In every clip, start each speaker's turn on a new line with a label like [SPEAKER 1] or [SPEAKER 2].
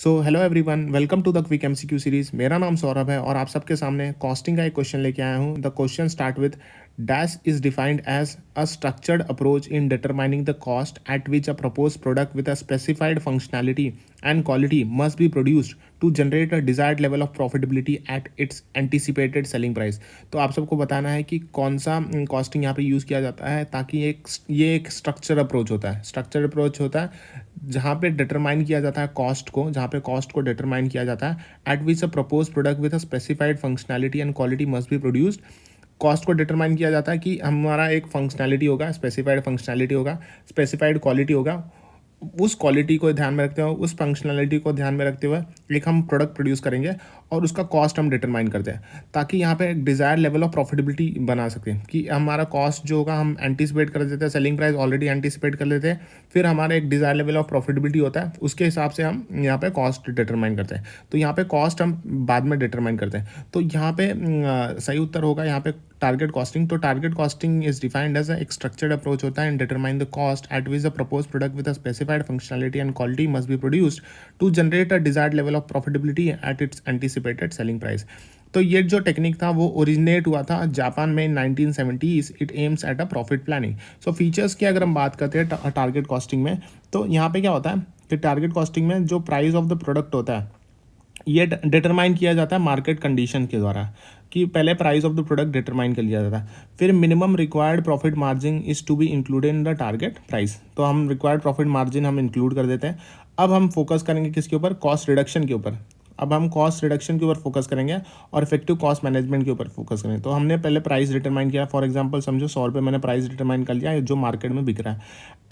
[SPEAKER 1] So hello everyone, welcome to the quick MCQ series. मेरा नाम सौरभ है और आप सबके सामने कॉस्टिंग का एक क्वेश्चन लेके आया हूँ। The question start with dash is defined as a structured approach in determining the cost at which a propose product with a specified functionality and quality must be produced to generate a desired level of profitability at its anticipated selling price. तो आप सबको बताना है कि कौन सा costing यहाँ पे यूज़ किया जाता है, ताकि ये एक स्ट्रक्चर अप्रोच होता है। स्ट्रक्चर अप्रोच होता है जहाँ पे डिटरमाइन किया जाता है कॉस्ट को, जहाँ पे कॉस्ट को डिटरमाइन किया जाता है eight which a propose product with a specified functionality and quality must be produced. Cost को डिटरमाइन किया जाता है कि हमारा एक फंक्शनैलिटी होगा, स्पेसिफाइड फंक्शनैलिटी होगा, स्पेसिफाइड क्वालिटी होगा। उस क्वालिटी को ध्यान में रखते हुए, उस फंक्शनैलिटी को ध्यान में रखते हुए एक हम प्रोडक्ट प्रोड्यूस करेंगे और उसका कॉस्ट हम डिटरमाइन करते हैं, ताकि यहाँ पे एक डिज़ायर लेवल ऑफ प्रॉफिटेबिलिटी बना सकें कि हमारा कॉस्ट जो होगा हम एंटिसिपेट कर देते हैं, सेलिंग प्राइस ऑलरेडी एंटिसिपेट कर लेते हैं, फिर हमारा एक डिज़ायर लेवल ऑफ प्रॉफिटेबिलिटी होता है, उसके हिसाब से हम यहाँ पे कॉस्ट डिटरमाइन करते हैं। तो यहाँ पे कॉस्ट हम बाद में डिटरमाइन करते हैं। तो यहाँ पे सही उत्तर होगा यहाँ पे टारगेट कॉस्टिंग। तो target costing is defined as एक स्ट्रक्चर्ड अप्रोच होता है in determine the cost at which the propose product with a specified functionality and quality must be produced to generate a desired level of profitability at its anticipated selling price. तो ये जो technique था वो originate हुआ था Japan में 1970s। It aims at a profit planning. So features की अगर हम बात करते हैं टारगेट कॉस्टिंग में, तो यहाँ पे क्या होता है कि टारगेट कॉस्टिंग में जो प्राइस ऑफ द प्रोडक्ट होता है ये डिटरमाइन किया जाता है मार्केट कंडीशन के द्वारा, कि पहले price of the product determine कर लिया जाता है, फिर minimum required profit margin is to be included in the target price. तो हम रिक्वायर्ड प्रॉफिट मार्जिन हम इंक्लूड कर देते हैं। अब हम फोकस करेंगे किसके ऊपर? कॉस्ट रिडक्शन के ऊपर। अब हम कॉस्ट रिडक्शन के ऊपर फोकस करेंगे और इफेक्टिव कॉस्ट मैनेजमेंट के ऊपर फोकस करेंगे। तो हमने पहले प्राइस डिटरमाइन किया। फॉर एग्जांपल समझो 100 रुपये मैंने प्राइस डिटरमाइन कर लिया जो मार्केट में बिक रहा है,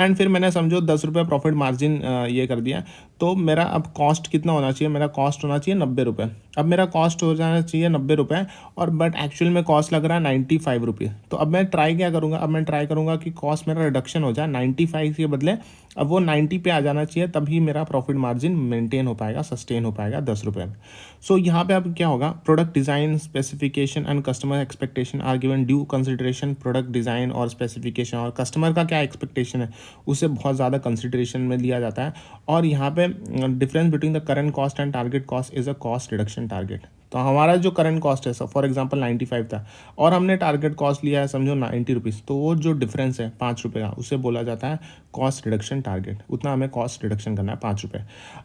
[SPEAKER 1] एंड फिर मैंने समझो 10 रुपये प्रॉफिट मार्जिन ये कर दिया। तो मेरा अब कॉस्ट कितना होना चाहिए? मेरा कॉस्ट होना चाहिए 90 रुपये। अब मेरा कॉस्ट हो जाना चाहिए 90 रुपये, और बट एक्चुअल में कॉस्ट लग रहा है 95 रुपये। तो अब मैं ट्राई क्या करूँगा? अब मैं ट्राई करूँगा कि कॉस्ट मेरा रिडक्शन हो जाए 95 के बदले अब वो 90 पे आ जाना चाहिए, तभी मेरा प्रॉफिट मार्जिन मेंटेन हो पाएगा, सस्टेन हो पाएगा 10 रुपये में। सो यहाँ पे अब क्या होगा? Product design, specification and customer expectation are given due consideration. Product design और स्पेसिफिकेशन और कस्टमर का क्या एक्सपेक्टेशन है उसे बहुत ज़्यादा कंसिडरेशन में लिया जाता है। और यहाँ पे difference between the current cost and target cost is a cost reduction target. तो हमारा जो करंट कॉस्ट है फॉर एग्जांपल 95 था और हमने टारगेट कॉस्ट लिया है समझो 90 रुपीज़, तो वो जो डिफरेंस है 5 रुपये का उसे बोला जाता है कॉस्ट रिडक्शन टारगेट। उतना हमें कॉस्ट रिडक्शन करना है 5 रुपये।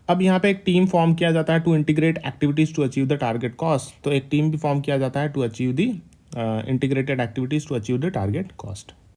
[SPEAKER 1] अब यहाँ पे एक टीम फॉर्म किया जाता है to integrate activities to achieve the target cost. तो एक टीम भी फॉर्म किया जाता है to achieve the integrated activities to achieve the target cost.